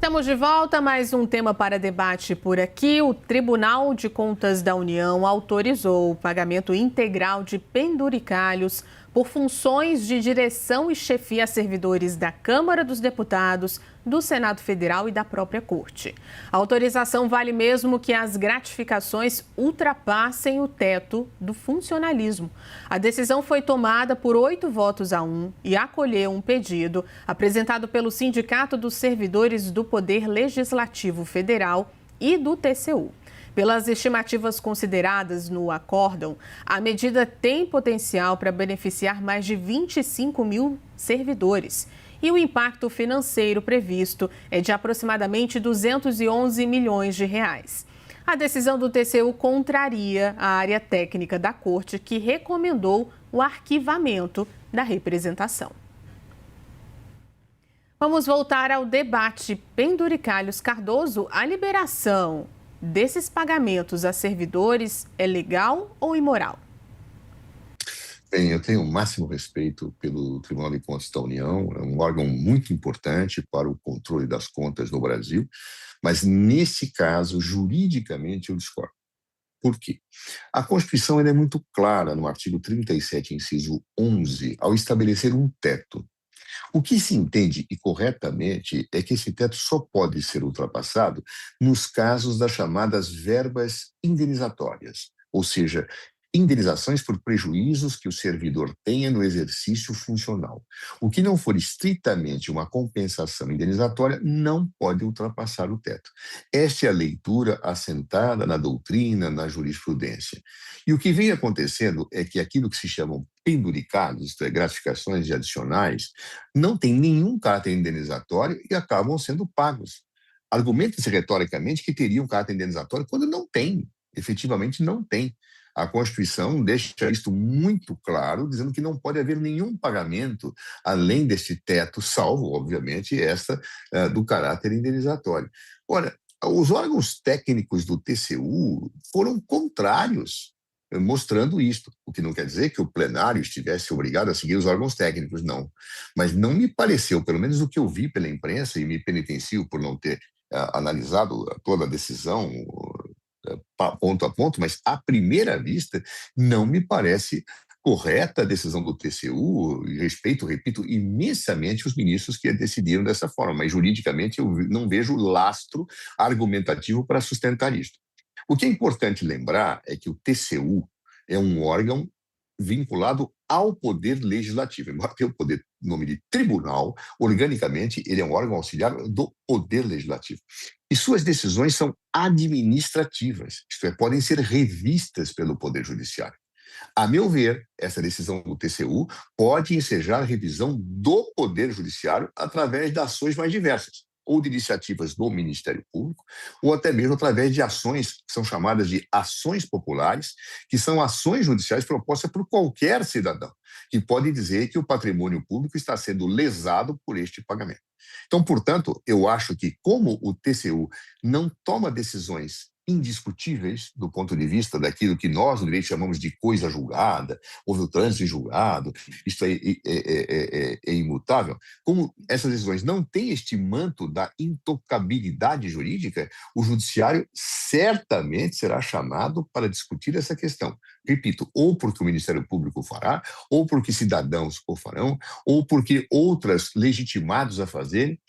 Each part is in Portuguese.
Estamos de volta, mais um tema para debate por aqui. O Tribunal de Contas da União autorizou o pagamento integral de penduricalhos por funções de direção e chefia a servidores da Câmara dos Deputados, do Senado Federal e da própria Corte. A autorização vale mesmo que as gratificações ultrapassem o teto do funcionalismo. A decisão foi tomada por 8 votos a 1 e acolheu um pedido apresentado pelo Sindicato dos Servidores do Poder Legislativo Federal e do TCU. Pelas estimativas consideradas no acórdão, a medida tem potencial para beneficiar mais de 25 mil servidores. E o impacto financeiro previsto é de aproximadamente 211 milhões de reais. A decisão do TCU contraria a área técnica da Corte, que recomendou o arquivamento da representação. Vamos voltar ao debate. Penduricalhos Cardoso, a liberação desses pagamentos a servidores é legal ou imoral? Bem, eu tenho o máximo respeito pelo Tribunal de Contas da União, é um órgão muito importante para o controle das contas no Brasil, mas nesse caso, juridicamente, eu discordo. Por quê? A Constituição ela é muito clara no artigo 37, inciso 11, ao estabelecer um teto. O que se entende, e corretamente, é que esse teto só pode ser ultrapassado nos casos das chamadas verbas indenizatórias, ou seja, indenizações por prejuízos que o servidor tenha no exercício funcional. O que não for estritamente uma compensação indenizatória não pode ultrapassar o teto. Esta é a leitura assentada na doutrina, na jurisprudência. E o que vem acontecendo é que aquilo que se chamam penduricados, isto é, gratificações adicionais, não tem nenhum caráter indenizatório e acabam sendo pagos. Argumenta-se retoricamente que teria um caráter indenizatório quando não tem, efetivamente não tem. A Constituição deixa isto muito claro, dizendo que não pode haver nenhum pagamento além deste teto, salvo, obviamente, esta do caráter indenizatório. Ora, os órgãos técnicos do TCU foram contrários, mostrando isto, o que não quer dizer que o plenário estivesse obrigado a seguir os órgãos técnicos, não. Mas não me pareceu, pelo menos o que eu vi pela imprensa, e me penitencio por não ter analisado toda a decisão ponto a ponto, mas à primeira vista não me parece correta a decisão do TCU, e respeito, repito, imensamente os ministros que decidiram dessa forma, mas juridicamente eu não vejo lastro argumentativo para sustentar isto. O que é importante lembrar é que o TCU é um órgão vinculado ao Poder Legislativo. Embora tenha o poder, nome de tribunal, organicamente ele é um órgão auxiliar do Poder Legislativo. E suas decisões são administrativas, isto é, podem ser revistas pelo Poder Judiciário. A meu ver, essa decisão do TCU pode ensejar a revisão do Poder Judiciário através de ações mais diversas, ou de iniciativas do Ministério Público, ou até mesmo através de ações que são chamadas de ações populares, que são ações judiciais propostas por qualquer cidadão, que pode dizer que o patrimônio público está sendo lesado por este pagamento. Então, portanto, eu acho que como o TCU não toma decisões indiscutíveis do ponto de vista daquilo que nós no direito chamamos de coisa julgada, houve o trânsito em julgado, isto é imutável, como essas decisões não têm este manto da intocabilidade jurídica, o judiciário certamente será chamado para discutir essa questão. Repito, ou porque o Ministério Público fará, ou porque cidadãos o farão, ou porque outras legitimados a fazerem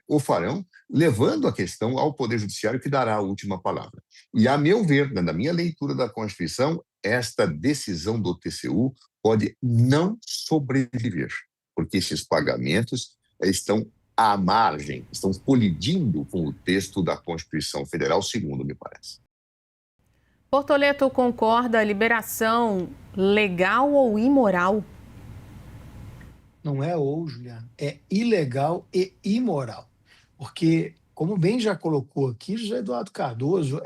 o farão, levando a questão ao Poder Judiciário, que dará a última palavra. E, a meu ver, na minha leitura da Constituição, esta decisão do TCU pode não sobreviver, porque esses pagamentos estão à margem, estão colidindo com o texto da Constituição Federal, segundo me parece. Bortoleto concorda, a liberação legal ou imoral? Não é ou, Juliana, é ilegal e imoral. Porque, como bem já colocou aqui, José Eduardo Cardoso,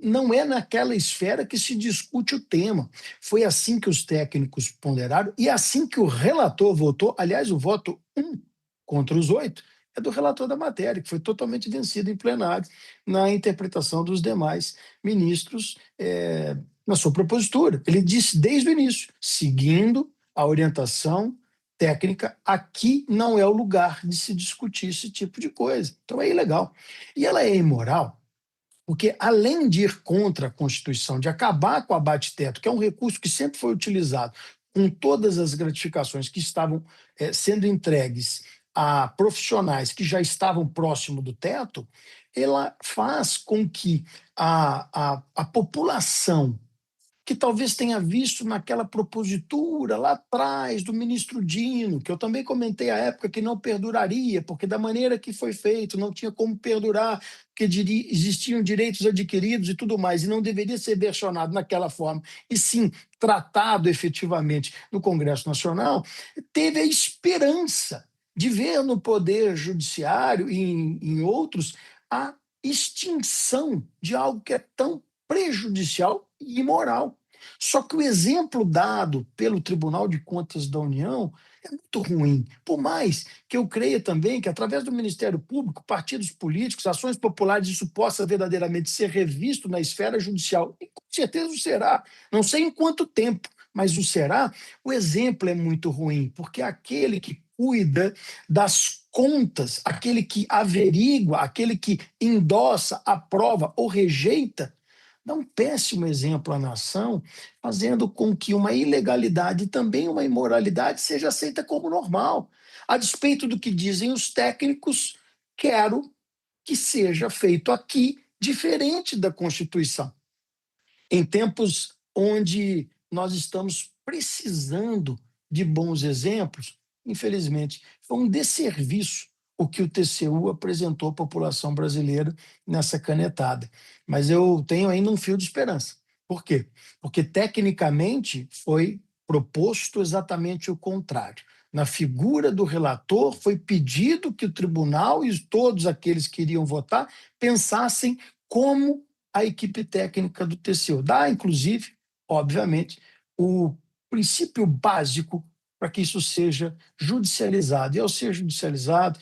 não é naquela esfera que se discute o tema. Foi assim que os técnicos ponderaram e assim que o relator votou. Aliás, o voto 1 contra os 8 é do relator da matéria, que foi totalmente vencido em plenário na interpretação dos demais ministros na sua propositura. Ele disse desde o início, seguindo a orientação técnica, aqui não é o lugar de se discutir esse tipo de coisa. Então é ilegal. E ela é imoral, porque além de ir contra a Constituição, de acabar com o abate-teto, que é um recurso que sempre foi utilizado com todas as gratificações que estavam sendo entregues a profissionais que já estavam próximo do teto, ela faz com que a população que talvez tenha visto naquela propositura lá atrás do ministro Dino, que eu também comentei à época que não perduraria, porque da maneira que foi feito não tinha como perdurar, porque existiam direitos adquiridos e tudo mais, e não deveria ser versionado naquela forma, e sim tratado efetivamente no Congresso Nacional, teve a esperança de ver no Poder Judiciário e em outros a extinção de algo que é tão prejudicial e imoral. Só que o exemplo dado pelo Tribunal de Contas da União é muito ruim. Por mais que eu creia também que, através do Ministério Público, partidos políticos, ações populares, isso possa verdadeiramente ser revisto na esfera judicial, e com certeza o será. Não sei em quanto tempo, mas o será. O exemplo é muito ruim, porque aquele que cuida das contas, aquele que averigua, aquele que endossa, aprova ou rejeita, dá um péssimo exemplo à nação, fazendo com que uma ilegalidade e também uma imoralidade seja aceita como normal. A despeito do que dizem os técnicos, quero que seja feito aqui diferente da Constituição. Em tempos onde nós estamos precisando de bons exemplos, infelizmente, foi um desserviço o que o TCU apresentou à população brasileira nessa canetada. Mas eu tenho ainda um fio de esperança. Por quê? Porque, tecnicamente, foi proposto exatamente o contrário. Na figura do relator, foi pedido que o tribunal e todos aqueles que iriam votar pensassem como a equipe técnica do TCU. Dá, inclusive, obviamente, o princípio básico para que isso seja judicializado. E, ao ser judicializado,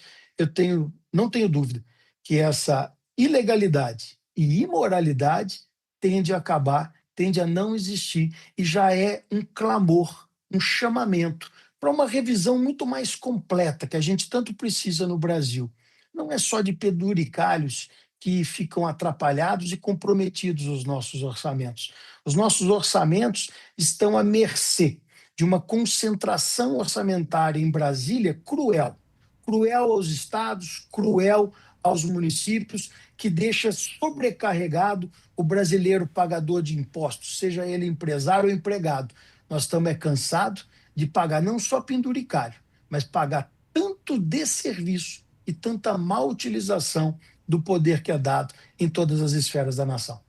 não tenho dúvida que essa ilegalidade e imoralidade tende a acabar, tende a não existir, e já é um clamor, um chamamento para uma revisão muito mais completa que a gente tanto precisa no Brasil. Não é só de penduricalhos que ficam atrapalhados e comprometidos os nossos orçamentos. Os nossos orçamentos estão à mercê de uma concentração orçamentária em Brasília cruel. Cruel aos estados, cruel aos municípios, que deixa sobrecarregado o brasileiro pagador de impostos, seja ele empresário ou empregado. Nós estamos cansados de pagar não só penduricário, mas pagar tanto desserviço e tanta má utilização do poder que é dado em todas as esferas da nação.